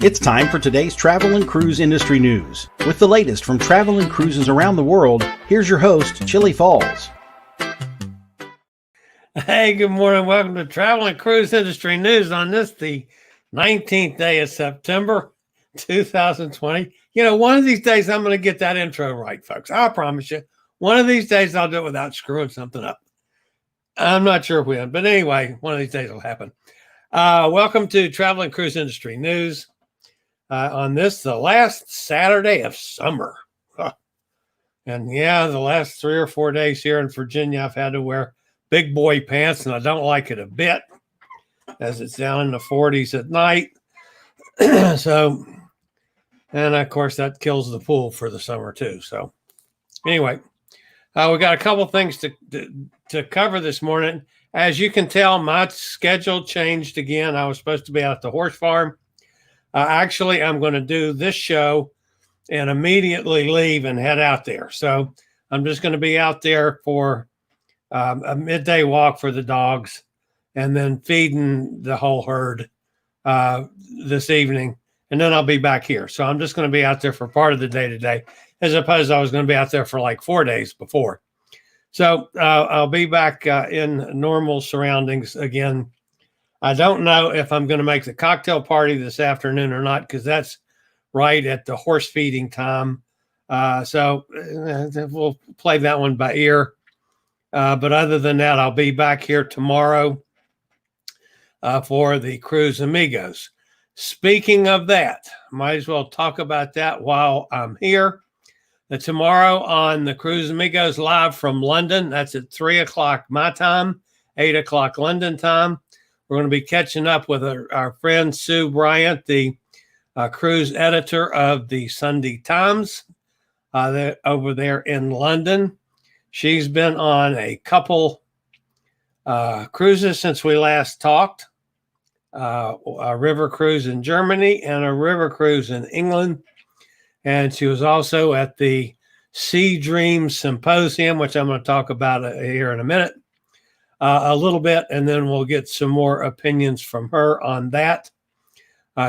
It's time for today's travel and cruise industry news. With the latest from travel and cruises around the world, here's your host, Chillie Falls. Hey, good morning. Welcome to Travel and Cruise Industry News on this, the 19th day of September, 2020. You know, one of these days I'm going to get that intro right, folks. I promise you. One of these days I'll do it without screwing something up. I'm not sure when, but anyway, one of these days it'll happen. Welcome to Travel and Cruise Industry News. On this, the last Saturday of summer. And yeah, the last 3 or 4 days here in Virginia, I've had to wear big boy pants, and I don't like it a bit, as it's down in the 40s at night. So, and of course, that kills the pool for the summer too. So anyway, we got a couple things to cover this morning. As you can tell, my schedule changed again. I was supposed to be out at the horse farm. Actually, I'm going to do this show and immediately leave and head out there. So I'm just going to be out there for a midday walk for the dogs and then feeding the whole herd this evening. And then I'll be back here. So I'm just going to be out there for part of the day today, as opposed to I was going to be out there for like 4 days before. So I'll be back in normal surroundings again. I don't know if I'm going to make the cocktail party this afternoon or not, because that's right at the horse feeding time. So we'll play that one by ear. But other than that, I'll be back here tomorrow for the Cruise Amigos. Speaking of that, might as well talk about that while I'm here. Tomorrow on the Cruise Amigos live from London, that's at 3 o'clock my time, 8 o'clock London time. We're going to be catching up with our friend Sue Bryant, the cruise editor of the Sunday Times over there in London. She's been on a couple cruises since we last talked, a river cruise in Germany and a river cruise in England. And she was also at the SeaDream Symposium, which I'm going to talk about here in a minute. A little bit, and then we'll get some more opinions from her on that.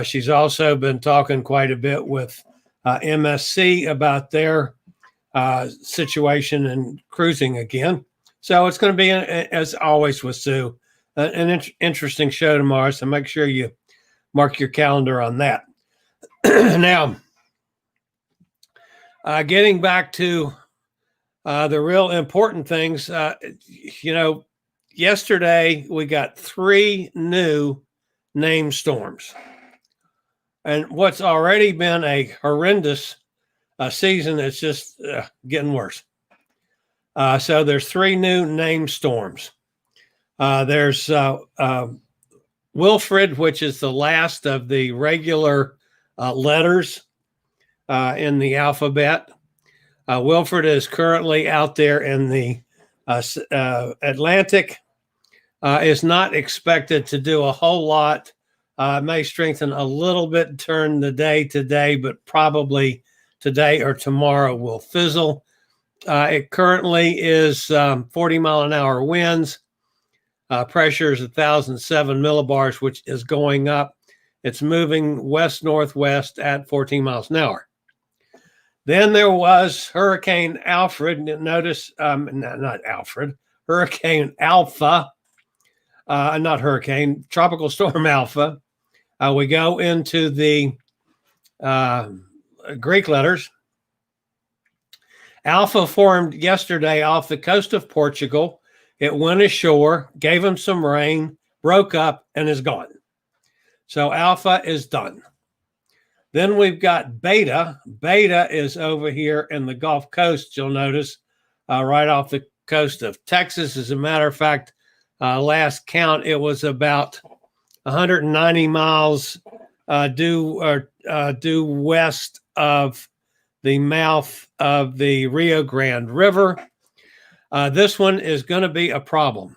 She's also been talking quite a bit with MSC about their situation and cruising again. So it's going to be, as always with Sue, an interesting show tomorrow. So make sure you mark your calendar on that. Now, getting back to the real important things, yesterday, we got 3 new named storms. And what's already been a horrendous season, it's just getting worse. So there's 3 new named storms. There's Wilfred, which is the last of the regular letters in the alphabet. Wilfred is currently out there in the Atlantic. Is not expected to do a whole lot. May strengthen a little bit, turn the day today, but probably today or tomorrow will fizzle. It currently is 40-mile-an-hour winds. Pressure is 1,007 millibars, which is going up. It's moving west-northwest at 14 miles an hour. Then there was Hurricane Alfred. Notice, not Alfred, Hurricane Alpha. Not hurricane, Tropical Storm Alpha. We go into the Greek letters. Alpha formed yesterday off the coast of Portugal. It went ashore, gave them some rain, broke up, and is gone. So Alpha is done. Then we've got Beta. Beta is over here in the Gulf Coast, you'll notice, right off the coast of Texas. As a matter of fact, last count, it was about 190 miles due west of the mouth of the Rio Grande River. This one is going to be a problem.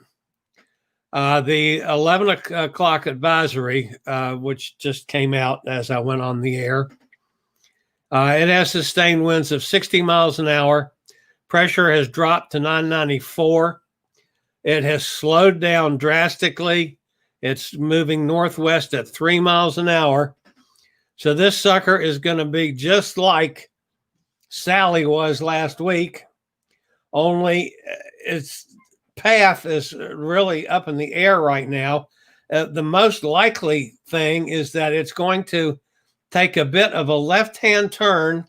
The 11 o'clock advisory, which just came out as I went on the air, it has sustained winds of 60 miles an hour. Pressure has dropped to 994. It has slowed down drastically. It's moving northwest at 3 miles an hour. So this sucker is going to be just like Sally was last week, only its path is really up in the air right now. The most likely thing is that it's going to take a bit of a left-hand turn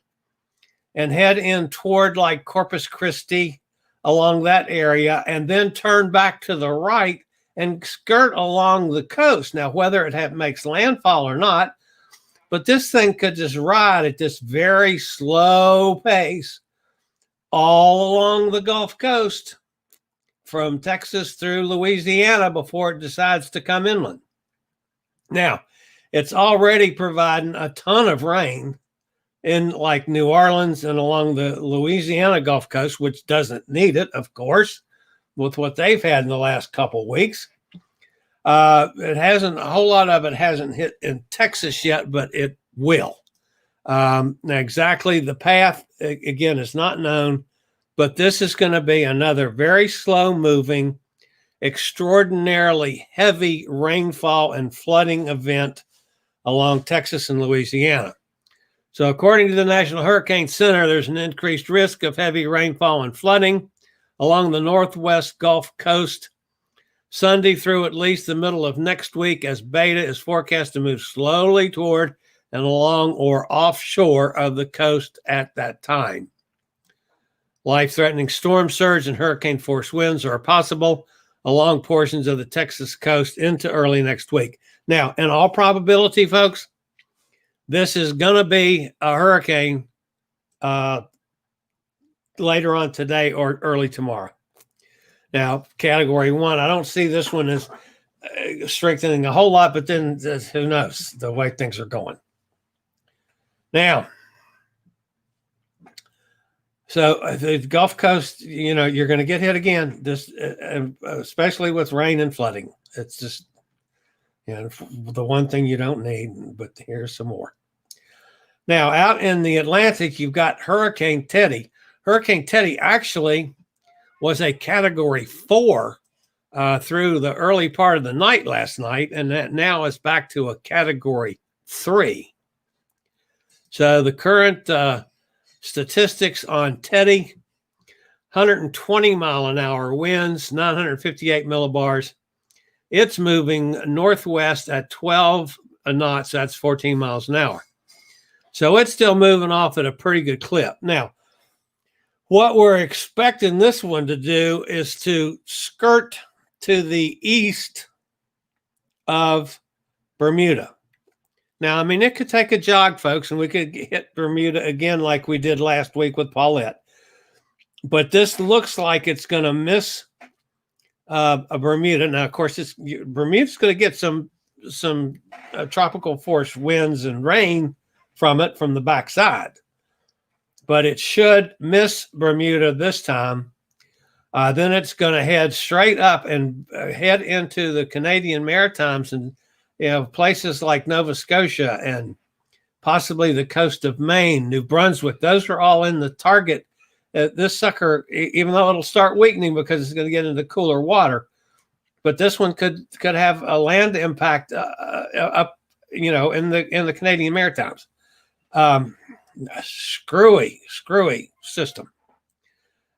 and head in toward like Corpus Christi along that area, and then turn back to the right and skirt along the coast. Now, whether it makes landfall or not, but this thing could just ride at this very slow pace all along the Gulf Coast from Texas through Louisiana before it decides to come inland. Now, it's already providing a ton of rain in like New Orleans and along the Louisiana Gulf Coast, which doesn't need it, of course, with what they've had in the last couple of weeks. It hasn't, a whole lot of it hasn't hit in Texas yet, but it will. Now, exactly the path, again, is not known, but this is going to be another very slow moving, extraordinarily heavy rainfall and flooding event along Texas and Louisiana. So according to the National Hurricane Center, there's an increased risk of heavy rainfall and flooding along the northwest Gulf Coast Sunday through at least the middle of next week, as Beta is forecast to move slowly toward and along or offshore of the coast at that time. Life-threatening storm surge and hurricane force winds are possible along portions of the Texas coast into early next week. Now, in all probability, folks, this is going to be a hurricane later on today or early tomorrow. Now, Category 1, I don't see this one as strengthening a whole lot, but then who knows the way things are going. Now, so the Gulf Coast, you know, you're going to get hit again, this, especially with rain and flooding. It's just, you know, the one thing you don't need, but here's some more. Now, out in the Atlantic, you've got Hurricane Teddy. Hurricane Teddy actually was a Category 4 through the early part of the night last night, and that now is back to a Category 3. So the current statistics on Teddy: 120 mile an hour winds, 958 millibars. It's moving northwest at 12 knots. That's 14 miles an hour. So it's still moving off at a pretty good clip. Now, what we're expecting this one to do is to skirt to the east of Bermuda. Now, I mean, it could take a jog, folks, and we could hit Bermuda again like we did last week with Paulette. But this looks like it's going to miss a Bermuda. Now, of course, Bermuda's going to get some tropical force winds and rain from it from the backside. But it should miss Bermuda this time. Then it's going to head straight up and head into the Canadian Maritimes and, you know, places like Nova Scotia and possibly the coast of Maine, New Brunswick. Those are all in the target. This sucker, even though it'll start weakening because it's going to get into cooler water, but this one could have a land impact up, you know, in the Canadian Maritimes. Screwy system.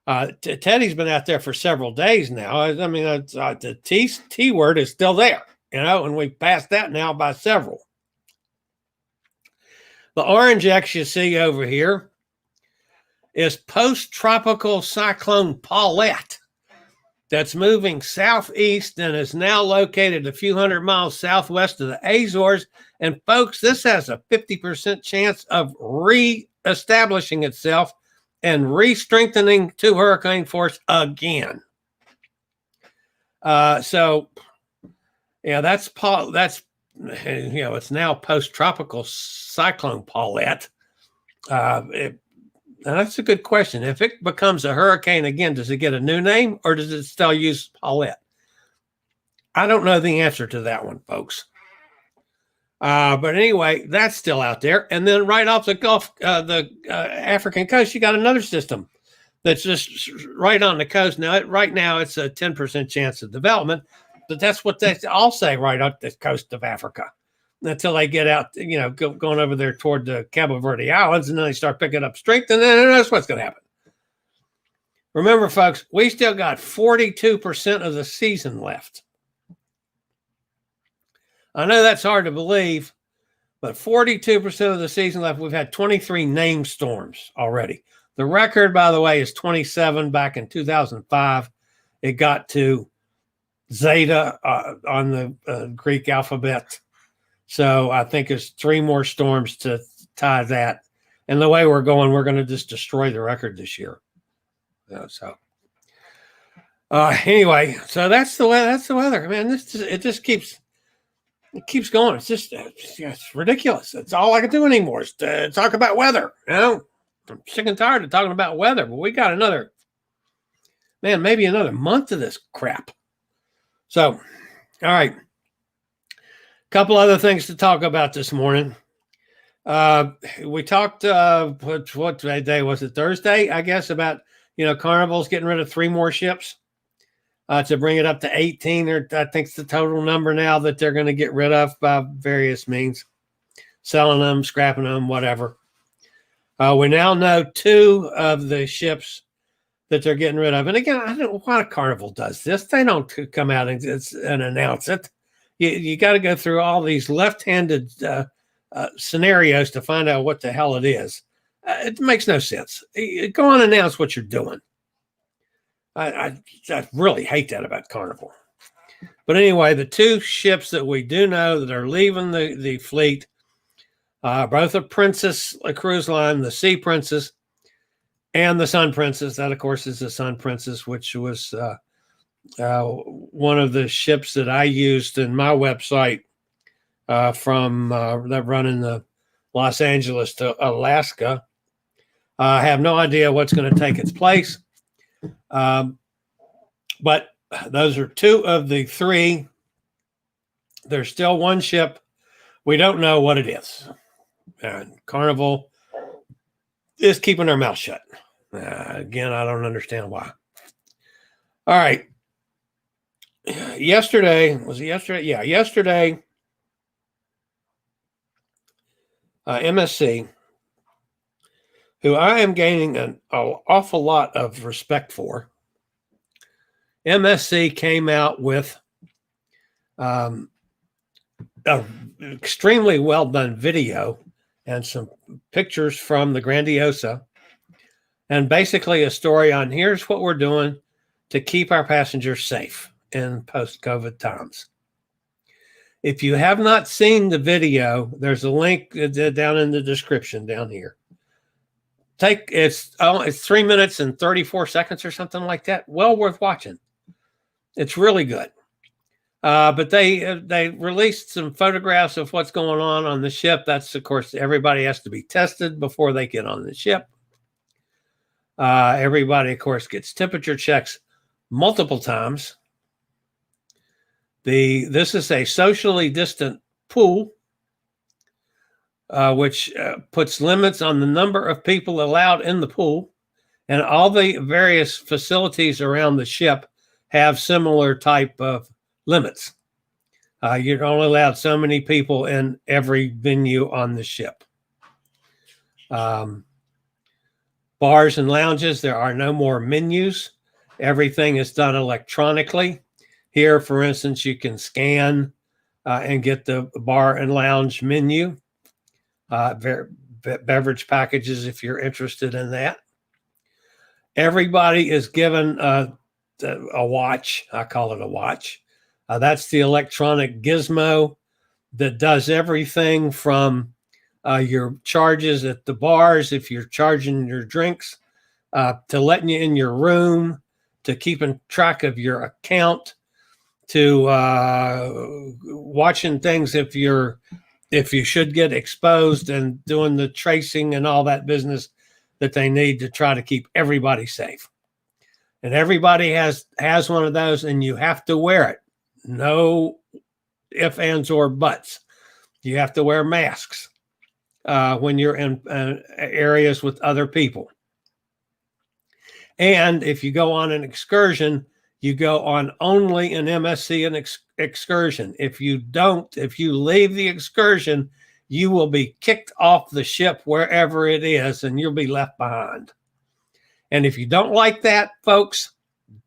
Teddy's been out there for several days now. I mean, the T word is still there, you know, and we've passed that now by several. The orange X you see over here is post-tropical cyclone Paulette that's moving southeast and is now located a few hundred miles southwest of the Azores. And folks, this has a 50% chance of re-establishing itself and re-strengthening to hurricane force again. So, yeah, that's you know, it's now post-tropical cyclone Paulette. Now that's a good question. If it becomes a hurricane again, does it get a new name or does it still use Paulette? I don't know the answer to that one, folks. But anyway, that's still out there. And then right off the Gulf, the African coast, you got another system that's just right on the coast. Now, right now, it's a 10% chance of development, but that's what they all say right up the coast of Africa. until they get out, going over there toward the Cabo Verde Islands, and then they start picking up strength, and then that's what's going to happen. Remember, folks, we still got 42% of the season left. I know that's hard to believe, but 42% of the season left. We've had 23 named storms already. The record, by the way, is 27 back in 2005. It got to Zeta on the Greek alphabet. So I think there's 3 more storms to tie that. And the way we're going, we're going to just destroy the record this year. Anyway, so that's the way. That's the weather, man. It just keeps going. It's ridiculous. It's all I can do anymore is to talk about weather. I'm sick and tired of talking about weather, but we got maybe another month of this crap. So, all right. Couple other things to talk about this morning. We talked, what day was it? Thursday, I guess, about, Carnival's getting rid of 3 more ships to bring it up to 18. Or I think it's the total number now that they're going to get rid of by various means, selling them, scrapping them, whatever. We now know 2 of the ships that they're getting rid of. And again, I don't know why Carnival does this. They don't come out and announce it. You got to go through all these left-handed scenarios to find out what the hell it is. It makes no sense. Go on and announce what you're doing. I really hate that about Carnival. But anyway, the 2 ships that we do know that are leaving the fleet, both a Princess, a cruise line, the Sea Princess, and the Sun Princess. That, of course, is the Sun Princess, which was one of the ships that I used in my website from that run in the Los Angeles to Alaska. I have no idea what's going to take its place. But those are 2 of the 3. There's still 1 ship. We don't know what it is. And Carnival is keeping their mouth shut. Again, I don't understand why. All right. Yesterday, Yeah, yesterday, MSC, who I am gaining an awful lot of respect for, MSC came out with an extremely well done video and some pictures from the Grandiosa, and basically a story on here's what we're doing to keep our passengers safe in post-COVID times. If you have not seen the video, there's a link down in the description down here. It's 3 minutes and 34 seconds or something like that. Well worth watching. It's really good. But they released some photographs of what's going on the ship. That's, of course, everybody has to be tested before they get on the ship. Everybody, of course, gets temperature checks multiple times. This is a socially distant pool, which puts limits on the number of people allowed in the pool, and all the various facilities around the ship have similar type of limits. You're only allowed so many people in every venue on the ship. Bars and lounges, there are no more menus. Everything is done electronically. Here, for instance, you can scan and get the bar and lounge menu, beverage packages if you're interested in that. Everybody is given a watch. I call it a watch. That's the electronic gizmo that does everything from your charges at the bars, if you're charging your drinks, to letting you in your room, to keeping track of your account, to watching things if you should get exposed, and doing the tracing and all that business that they need to try to keep everybody safe. And everybody has one of those, and you have to wear it. No ifs, ands, or buts. You have to wear masks when you're in areas with other people. And if you go on an excursion, you go on only an MSC and excursion. If you leave the excursion, you will be kicked off the ship wherever it is, and you'll be left behind. And if you don't like that, folks,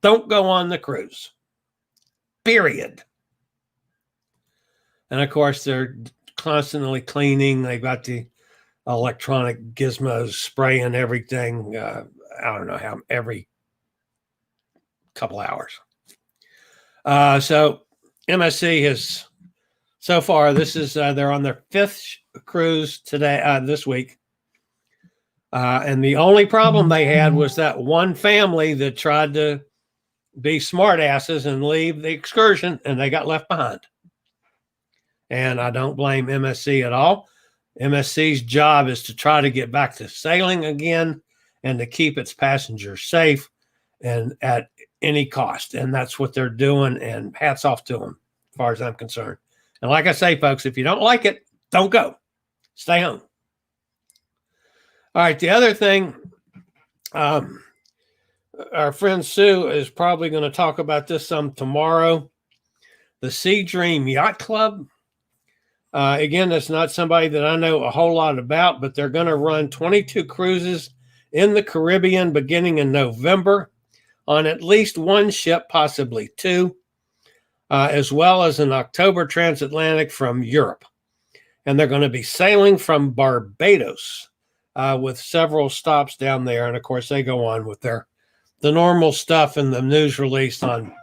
don't go on the cruise. Period. And of course, they're constantly cleaning. They've got the electronic gizmos spraying everything. I don't know how, every couple hours. So MSC has, so far, this is, they're on their 5th cruise today, this week. And the only problem they had was that one family that tried to be smartasses and leave the excursion, and they got left behind. And I don't blame MSC at all. MSC's job is to try to get back to sailing again and to keep its passengers safe and at any cost. And that's what they're doing, and hats off to them as far as I'm concerned. And like I say, folks, if you don't like it, don't go. Stay home. All right, the other thing, our friend Sue is probably going to talk about this some tomorrow. The SeaDream Yacht Club. Again, that's not somebody that I know a whole lot about, but they're going to run 22 cruises in the Caribbean beginning in November on at least one ship, possibly 2, as well as an October transatlantic from Europe. And they're going to be sailing from Barbados with several stops down there. And of course, they go on with the normal stuff in the news release on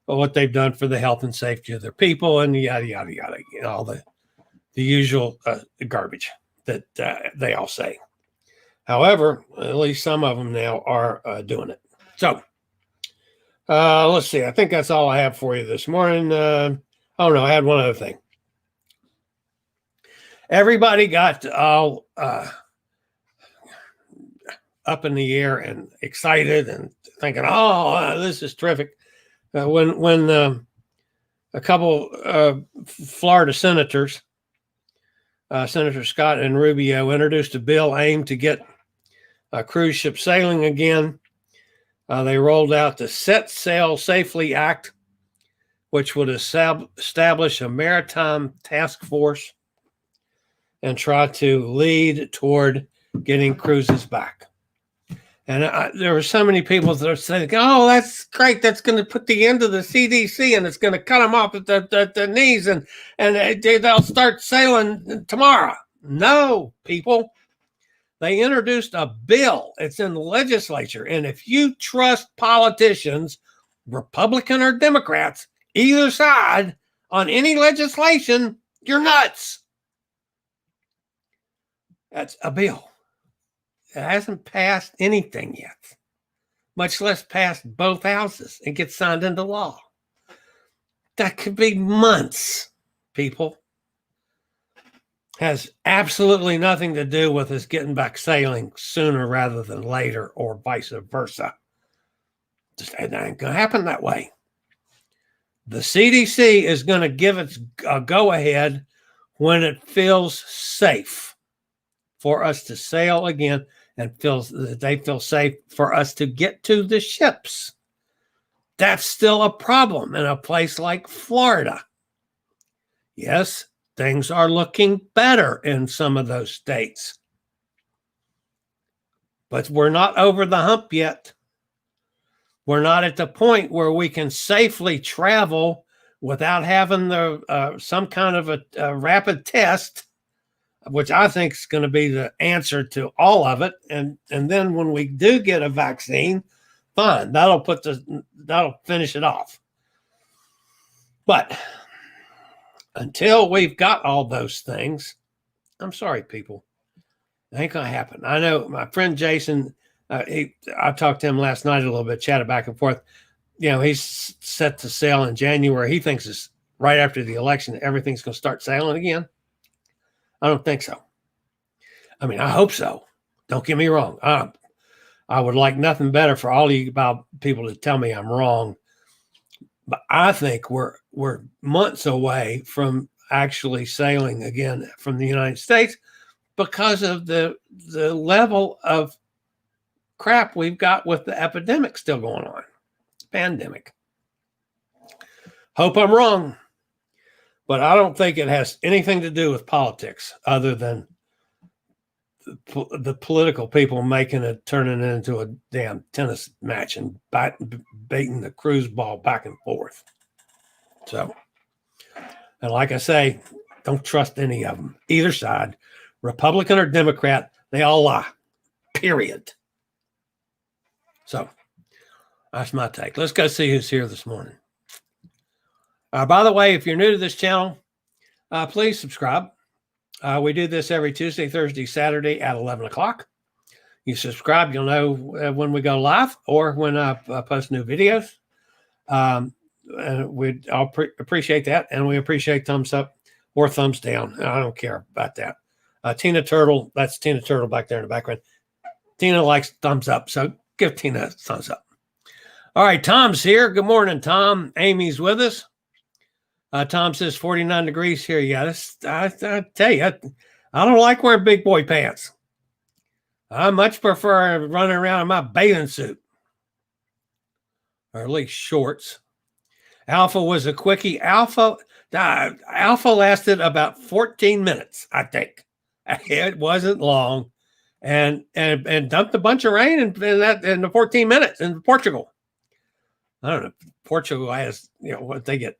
what they've done for the health and safety of their people and yada, yada, yada, you know, all the usual garbage that they all say. However, at least some of them now are doing it. So let's see. I think that's all I have for you this morning. Oh, no, I had one other thing. Everybody got all up in the air and excited and thinking, oh, this is terrific. When a couple Florida senators, Senator Scott and Rubio, introduced a bill aimed to get cruise ship sailing again, they rolled out the Set Sail Safely Act, which would establish a maritime task force and try to lead toward getting cruises back. And there were so many people that are saying, oh, that's great. That's going to put the end of the CDC, and it's going to cut them off at the knees, and they'll start sailing tomorrow. No, people. They introduced a bill. It's in the legislature. And if you trust politicians, Republican or Democrats, either side, on any legislation, you're nuts. That's a bill. It hasn't passed anything yet, much less passed both houses and get signed into law. That could be months, people. Has absolutely nothing to do with us getting back sailing sooner rather than later, or vice versa. Just it ain't going to happen that way. The CDC is going to give its go-ahead when it feels safe for us to sail again, and they feel safe for us to get to the ships. That's still a problem in a place like Florida. Yes, things are looking better in some of those states, but we're not over the hump yet. We're not at the point where we can safely travel without having some kind of a rapid test, which I think is going to be the answer to all of it. And then when we do get a vaccine, fine, that'll finish it off. But until we've got all those things, I'm sorry, people, it ain't going to happen. I know my friend Jason, I talked to him last night a little bit, chatted back and forth. You know, he's set to sail in January. He thinks it's right after the election, everything's going to start sailing again. I don't think so. I mean, I hope so. Don't get me wrong. I would like nothing better for all of you people to tell me I'm wrong. But I think we're months away from actually sailing again from the United States because of the level of crap we've got with the epidemic still going on. Pandemic. Hope I'm wrong, but I don't think it has anything to do with politics other than the political people turning it into a damn tennis match and baiting the cruise ball back and forth. So, and like I say, don't trust any of them, either side, Republican or Democrat, they all lie, period. So that's my take. Let's go see who's here this morning. By the way, if you're new to this channel, please subscribe. We do this every Tuesday, Thursday, Saturday at 11 o'clock. You subscribe, you'll know when we go live or when I post new videos. And we'd all appreciate that. And we appreciate thumbs up or thumbs down. I don't care about that. Tina Turtle, that's Tina Turtle back there in the background. Tina likes thumbs up, so give Tina a thumbs up. All right, Tom's here. Good morning, Tom. Amy's with us. Tom says 49 degrees here. Yeah, I tell you, I don't like wearing big boy pants. I much prefer running around in my bathing suit, or at least shorts. Alpha was a quickie. Alpha lasted about 14 minutes, I think. It wasn't long, and dumped a bunch of rain in the 14 minutes in Portugal. I don't know. Portugal has, what they get,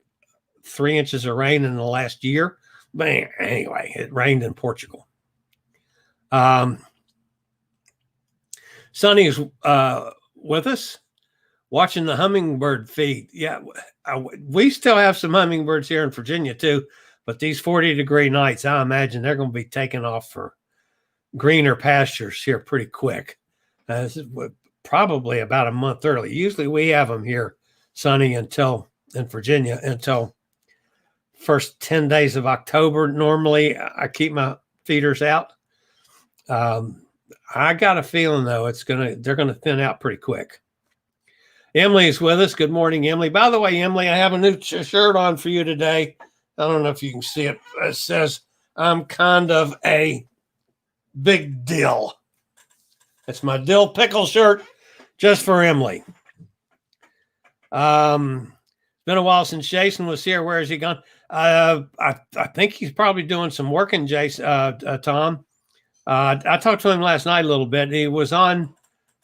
3 inches of rain in the last year. But anyway, it rained in Portugal. Sonny is with us, watching the hummingbird feed. Yeah, we still have some hummingbirds here in Virginia too, but these 40-degree nights, I imagine they're going to be taking off for greener pastures here pretty quick. This is probably about a month early. Usually we have them here, Sonny, in Virginia until first 10 days of October. Normally I keep my feeders out. I got a feeling though they're gonna thin out pretty quick. Emily's with us. Good morning, Emily. By the way, Emily, I have a new shirt on for you today. I don't know if you can see it. It says I'm kind of a big dill. It's my dill pickle shirt just for Emily. Been a while since Jason was here. Where has he gone? I think he's probably doing some working, Jason, Tom. I talked to him last night a little bit. He was on,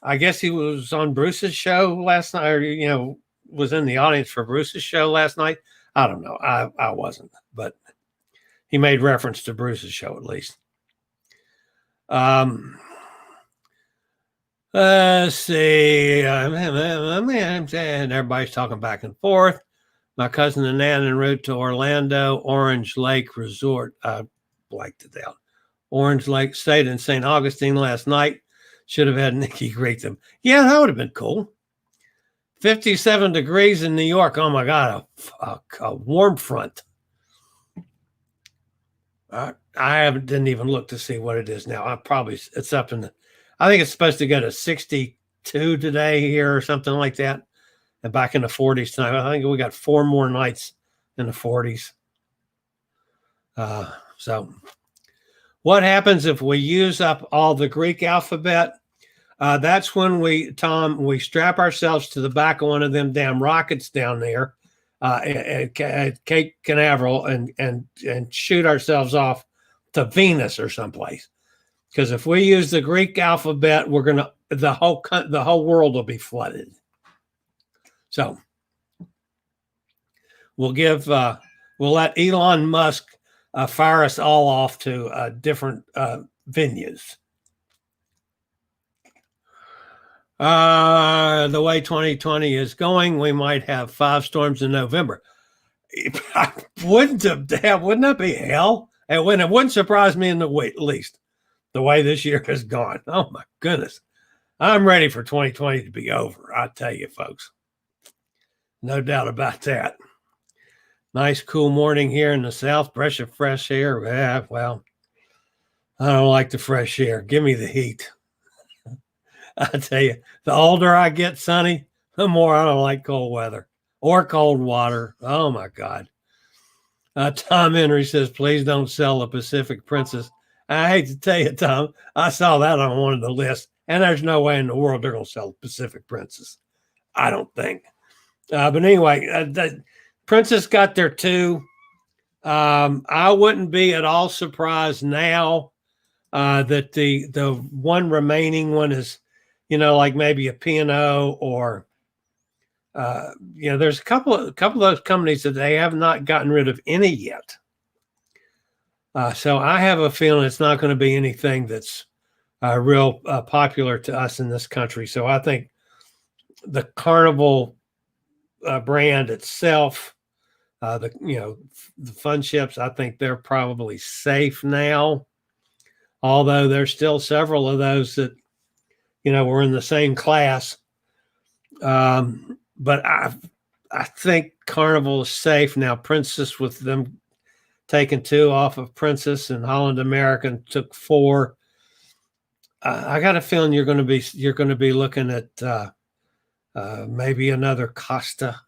I guess he was on Bruce's show last night, or, was in the audience for Bruce's show last night. I don't know. I wasn't, but he made reference to Bruce's show at least. Let's see. And everybody's talking back and forth. My cousin and Nan en route to Orlando, Orange Lake Resort. I blanked it out. Orange Lake, stayed in St. Augustine last night. Should have had Nikki greet them. Yeah, that would have been cool. 57 degrees in New York. Oh my God, a warm front. I didn't even look to see what it is now. It's up in I think it's supposed to go to 62 today here or something like that. And back in the 40s tonight. I think we got 4 more nights in the 40s. So what happens if we use up all the Greek alphabet? That's when we strap ourselves to the back of one of them damn rockets down there at Cape Canaveral and shoot ourselves off to Venus or someplace. Because if we use the Greek alphabet, the whole world will be flooded. So we'll let Elon Musk fire us all off to different venues. The way 2020 is going, we might have 5 storms in November. Wouldn't that be hell? It wouldn't surprise me in the least. The way this year has gone. Oh my goodness. I'm ready for 2020 to be over. I tell you, folks. No doubt about that. Nice cool morning here in the South. Breath of fresh air. Yeah, well, I don't like the fresh air. Give me the heat. I tell you, the older I get, Sonny, the more I don't like cold weather or cold water. Oh my God. Tom Henry says, please don't sell the Pacific Princess. I hate to tell you, Tom, I saw that on one of the lists, and there's no way in the world they're going to sell the Pacific Princess. I don't think. But anyway, Princess got there too. I wouldn't be at all surprised now that the one remaining one is, like maybe a P&O or, there's a couple of those companies that they have not gotten rid of any yet. So I have a feeling it's not going to be anything that's real popular to us in this country. So I think the Carnival brand itself, the fun ships, I think they're probably safe now. Although there's still several of those that, were in the same class. But I think Carnival is safe now. Princess, with them taking 2 off of Princess, and Holland American took 4. I got a feeling you're going to be looking at maybe another Costa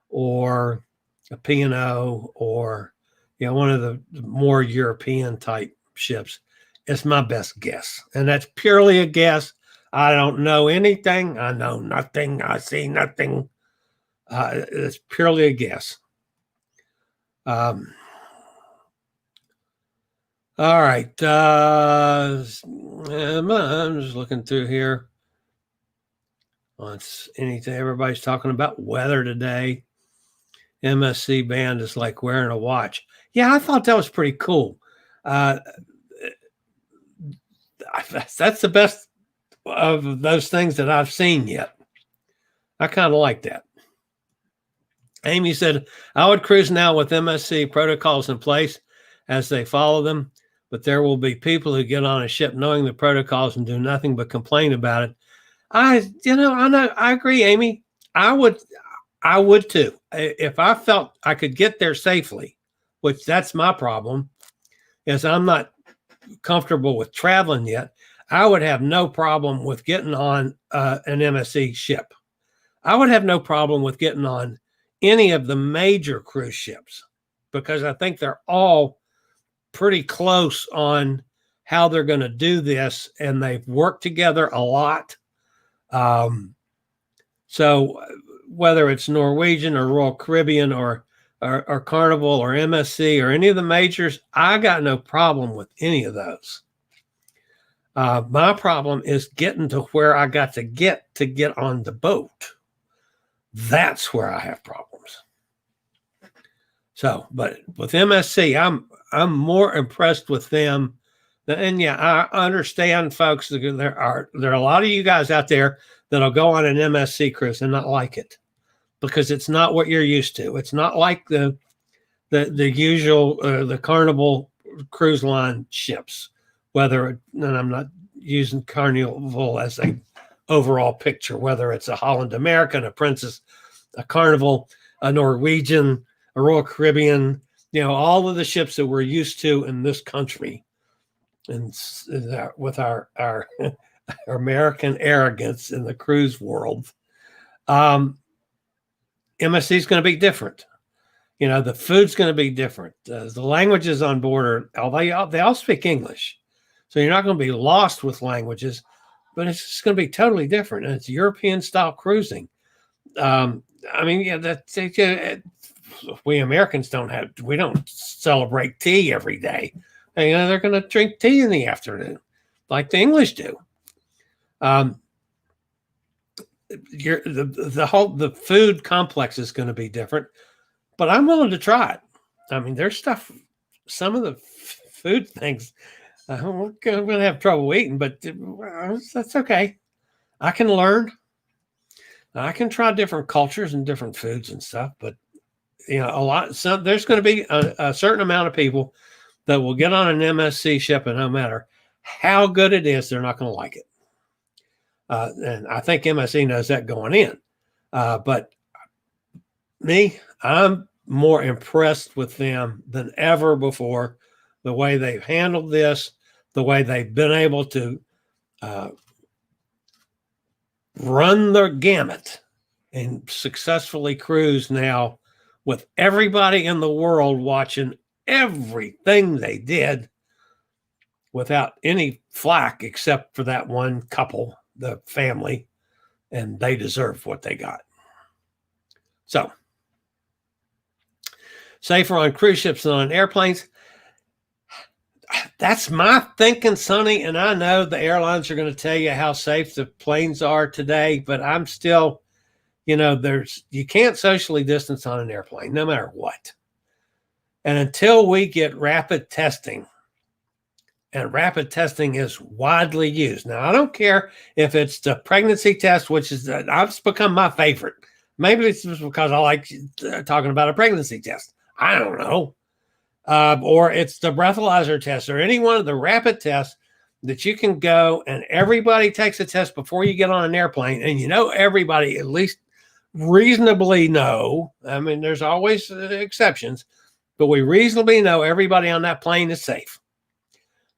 or a P&O or one of the more European type ships. It's my best guess, and that's purely a guess. I don't know anything. I know nothing. I see nothing. It's purely a guess. All right. I'm just looking through here. It's anything. Everybody's talking about weather today. MSC band is like wearing a watch. Yeah, I thought that was pretty cool. That's the best of those things that I've seen yet. I kind of like that. Amy said, I would cruise now with MSC protocols in place as they follow them, but there will be people who get on a ship knowing the protocols and do nothing but complain about it. I agree, Amy. I would too. If I felt I could get there safely, which that's my problem, is I'm not comfortable with traveling yet. I would have no problem with getting on an MSC ship. I would have no problem with getting on any of the major cruise ships because I think they're all pretty close on how they're going to do this, and they've worked together a lot. So whether it's Norwegian or Royal Caribbean or Carnival or MSC or any of the majors, I got no problem with any of those. My problem is getting to where I got to get on the boat. That's where I have problems. So, but with MSC, I'm more impressed with them. And yeah, I understand, folks. There are a lot of you guys out there that'll go on an MSC cruise and not like it because it's not what you're used to. It's not like the usual the Carnival cruise line ships. And I'm not using Carnival as a overall picture, whether it's a Holland American, a Princess, a Carnival, a Norwegian, a Royal Caribbean, all of the ships that we're used to in this country. And with our American arrogance in the cruise world, MSC is going to be different. The food's going to be different. The languages on board they all speak English. So you're not going to be lost with languages, but it's just going to be totally different. And it's European style cruising. We Americans we don't celebrate tea every day. They're going to drink tea in the afternoon like the English do. The food complex is going to be different, but I'm willing to try it. There's some of the food things I'm going to have trouble eating, but that's okay. I can learn. I can try different cultures and different foods and stuff, but there's going to be a certain amount of people that will get on an MSC ship, and no matter how good it is, they're not going to like it. And I think MSC knows that going in. But I'm more impressed with them than ever before. The way they've handled this, the way they've been able to run the gamut and successfully cruise now with everybody in the world watching everything they did without any flack except for that one couple, the family, and they deserve what they got. So safer on cruise ships than on airplanes. That's my thinking, Sonny. And I know the airlines are going to tell you how safe the planes are today, but I'm still, you can't socially distance on an airplane, no matter what. And until we get rapid testing, and rapid testing is widely used. Now, I don't care if it's the pregnancy test, which is, it's become my favorite. Maybe it's just because I like talking about a pregnancy test. I don't know. Or it's the breathalyzer test or any one of the rapid tests that you can go and everybody takes a test before you get on an airplane. And everybody at least reasonably know. I mean, there's always exceptions, but we reasonably know everybody on that plane is safe.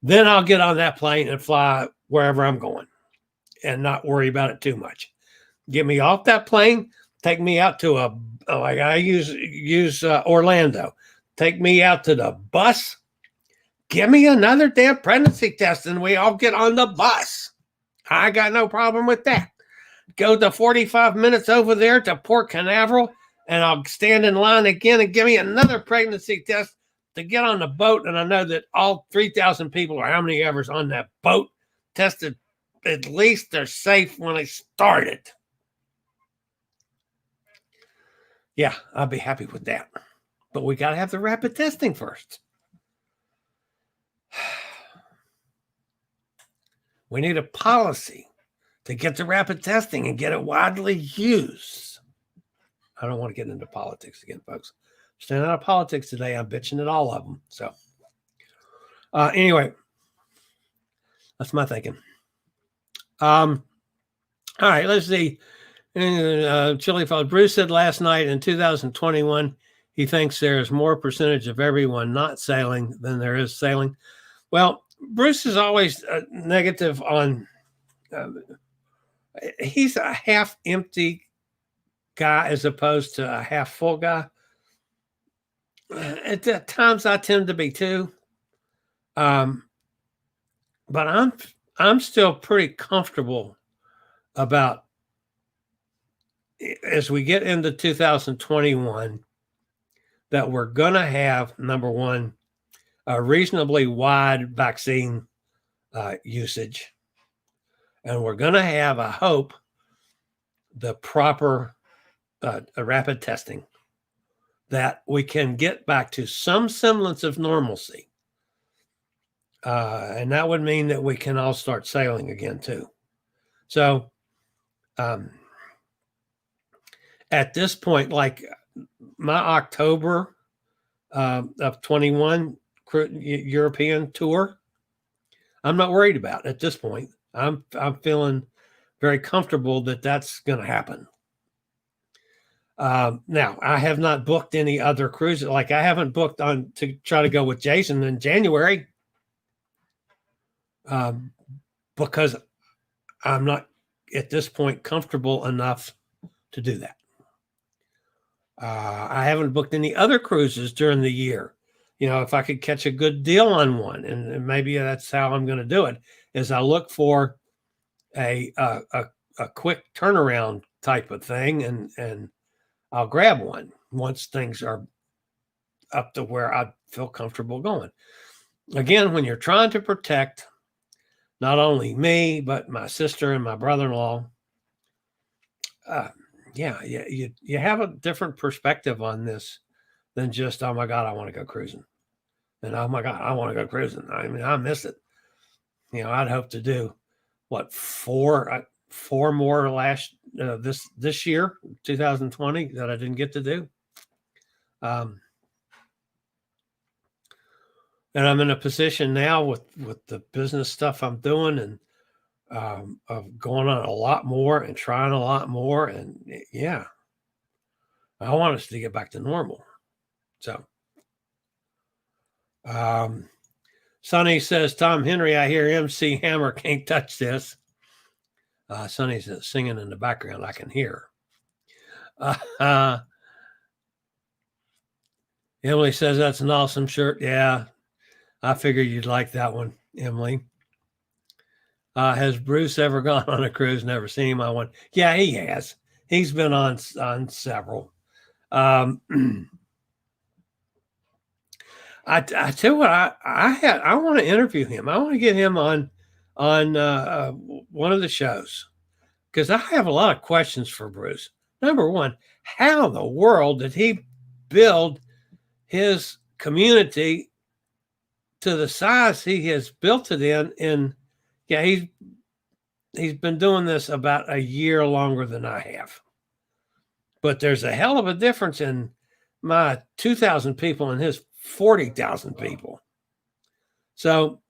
Then I'll get on that plane and fly wherever I'm going and not worry about it too much. Get me off that plane, take me out to like I use Orlando. Take me out to the bus. Give me another damn pregnancy test and we all get on the bus. I got no problem with that. Go to 45 minutes over there to Port Canaveral and I'll stand in line again and give me another pregnancy test to get on the boat. And I know that all 3,000 people or how many ever's on that boat tested, at least they're safe when they started. Yeah, I'll be happy with that. But we got to have the rapid testing first. We need a policy to get the rapid testing and get it widely used. I don't want to get into politics again, folks. Staying out of politics today. I'm bitching at all of them. So anyway, that's my thinking. All right, let's see. Chillie Falls. Bruce said last night in 2021, he thinks there is more percentage of everyone not sailing than there is sailing. Well, Bruce is always negative on, he's a half empty guy as opposed to a half full guy. At times I tend to be too. But I'm still pretty comfortable about as we get into 2021 that we're going to have, number one, a reasonably wide vaccine usage. And we're going to have, I hope, the proper rapid testing that we can get back to some semblance of normalcy. And that would mean that we can all start sailing again, too. So at this point, like my October of 21 European tour, I'm not worried about at this point. I'm feeling very comfortable that that's going to happen. Now, I have not booked any other cruises. Like I haven't booked on to try to go with Jason in January because I'm not at this point comfortable enough to do that. I haven't booked any other cruises during the year. If I could catch a good deal on one, and maybe that's how I'm going to do it, is I look for a quick turnaround type of thing, and I'll grab one once things are up to where I feel comfortable going. Again, when you're trying to protect not only me, but my sister and my brother-in-law, you have a different perspective on this than just, oh my God, I want to go cruising. And oh my God, I want to go cruising. I mean, I miss it. I'd hope to do four more this year, 2020, that I didn't get to do. And I'm in a position now with the business stuff I'm doing and of going on a lot more and trying a lot more. And yeah, I want us to get back to normal. So, Sonny says, Tom Henry, I hear MC Hammer can't touch this. Sonny's singing in the background. I can hear. Emily says, that's an awesome shirt. Yeah, I figured you'd like that one, Emily. Has Bruce ever gone on a cruise? Never seen him on one. Yeah, he has. He's been on several. I tell you what, I want to interview him. I want to get him on one of the shows because I have a lot of questions for Bruce. Number one, how in the world did he build his community to the size he has built it in? Yeah, he's been doing this about a year longer than I have. But there's a hell of a difference in my 2,000 people and his 40,000 people. So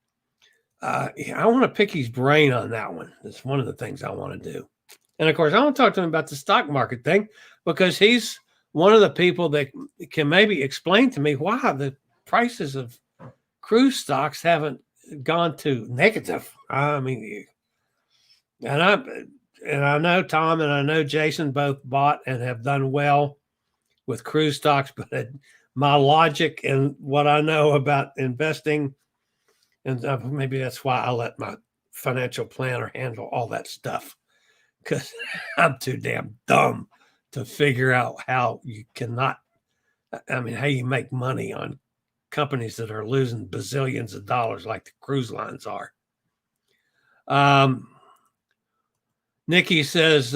I want to pick his brain on that one. It's one of the things I want to do. And of course, I want to talk to him about the stock market thing because he's one of the people that can maybe explain to me why the prices of cruise stocks haven't gone to negative. I mean, and I know Tom and I know Jason both bought and have done well with cruise stocks, but my logic and what I know about investing, and maybe that's why I let my financial planner handle all that stuff, because I'm too damn dumb to figure out how you how you make money on companies that are losing bazillions of dollars like the cruise lines are. Nikki says,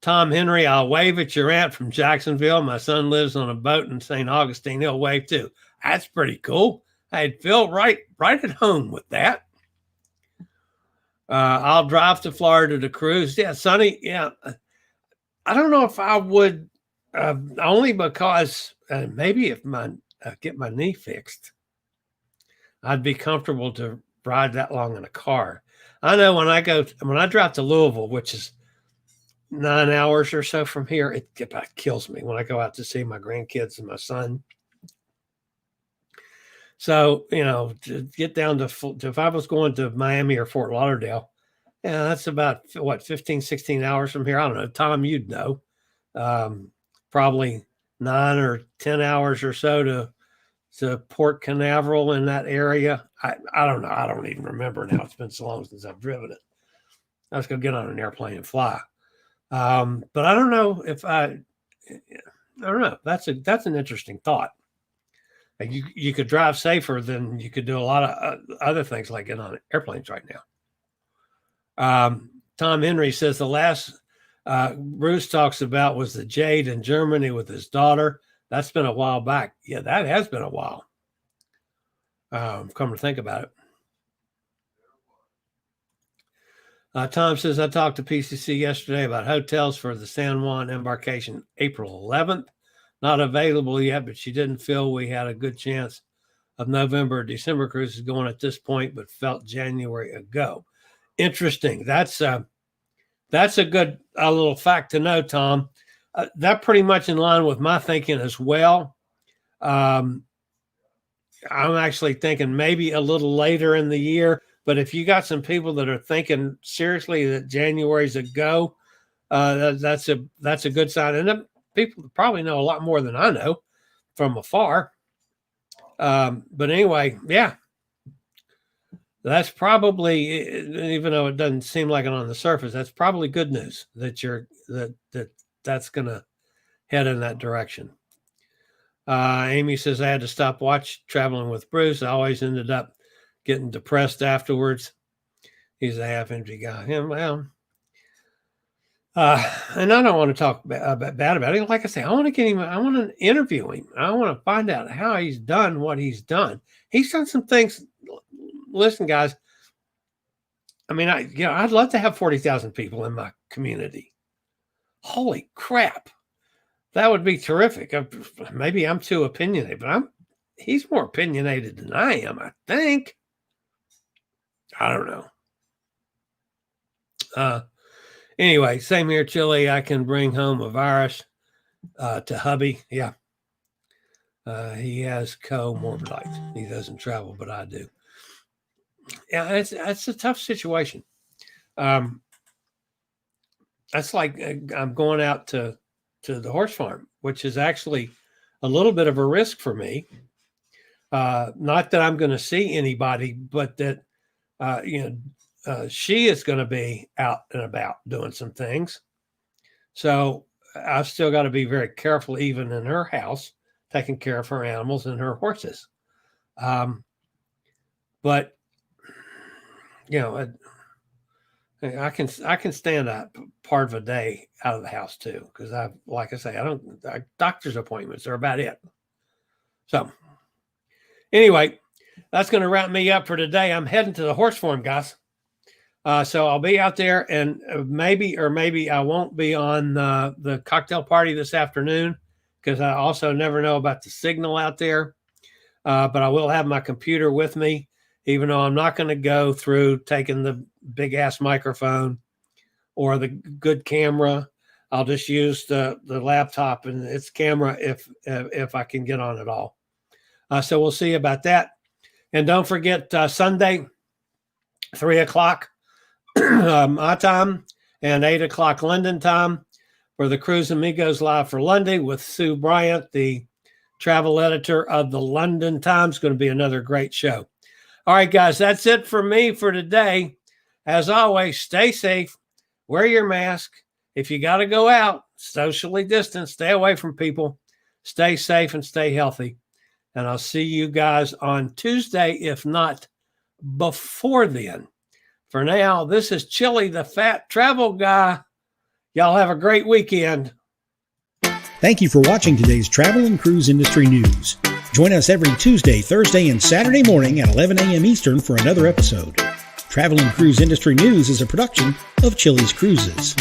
Tom Henry, I'll wave at your aunt from Jacksonville. My son lives on a boat in St. Augustine. He'll wave too. That's pretty cool. I'd feel right at home with that. I'll drive to Florida to cruise. Yeah, Sonny. Yeah, I don't know if I would, only because maybe if get my knee fixed, I'd be comfortable to ride that long in a car. I know when I drive to Louisville, which is 9 hours or so from here, it about kills me when I go out to see my grandkids and my son. So, to get down to if I was going to Miami or Fort Lauderdale, yeah, that's about 15, 16 hours from here. I don't know. Tom, you'd know. Probably 9 or 10 hours or so to Port Canaveral in that area. I don't know. I don't even remember now. It's been so long since I've driven it. I was going to get on an airplane and fly. But I don't know if I don't know. That's an interesting thought. Like you could drive safer than you could do a lot of other things like get on airplanes right now. Tom Henry says the last Bruce talks about was the Jade in Germany with his daughter. That's been a while back. Yeah, that has been a while. Come to think about it. Tom says, I talked to PCC yesterday about hotels for the San Juan embarkation April 11th. Not available yet, but she didn't feel we had a good chance of November or December cruises going at this point, but felt January ago. Interesting. That's a good little fact to know, Tom. That pretty much in line with my thinking as well. I'm actually thinking maybe a little later in the year, but if you got some people that are thinking seriously that January's a go, that's a good sign. And people probably know a lot more than I know from afar. But anyway, yeah, that's probably, even though it doesn't seem like it on the surface, that's probably good news that that's going to head in that direction. Amy says, I had to stop traveling with Bruce. I always ended up getting depressed afterwards. He's a half empty guy. Yeah, well, and I don't want to talk bad about it. Like I say, I want to get him. I want to interview him. I want to find out how he's done what he's done. He's done some things. Listen, guys. I mean, I'd love to have 40,000 people in my community. Holy crap. That would be terrific. Maybe I'm too opinionated, but he's more opinionated than I am, I think. I don't know. Anyway, same here, Chillie. I can bring home a virus to hubby. Yeah. He has comorbidities. He doesn't travel, but I do. Yeah, it's a tough situation. That's like I'm going out to the horse farm, which is actually a little bit of a risk for me. Not that I'm going to see anybody, but that, she is going to be out and about doing some things. So I've still got to be very careful, even in her house, taking care of her animals and her horses. But you know, I can stand up part of a day out of the house too, because like I say, doctor's appointments are about it. So anyway, that's going to wrap me up for today. I'm heading to the horse farm, guys. So I'll be out there, and maybe I won't be on the cocktail party this afternoon, because I also never know about the signal out there. But I will have my computer with me, even though I'm not going to go through taking the big ass microphone or the good camera. I'll just use the laptop and its camera if I can get on at all. So we'll see about that. And don't forget Sunday, 3:00 my time and 8:00 London time for the Cruise Amigos Live for London with Sue Bryant, the travel editor of the London Times. Going to be another great show. All right, guys, that's it for me for today. As always, stay safe, wear your mask. If you got to go out, socially distance, stay away from people, stay safe and stay healthy. And I'll see you guys on Tuesday, if not before then. For now, this is Chillie, the fat travel guy. Y'all have a great weekend. Thank you for watching today's travel and cruise industry news. Join us every Tuesday, Thursday, and Saturday morning at 11 a.m. Eastern for another episode. Travel and Cruise Industry News is a production of Chillie's Cruises.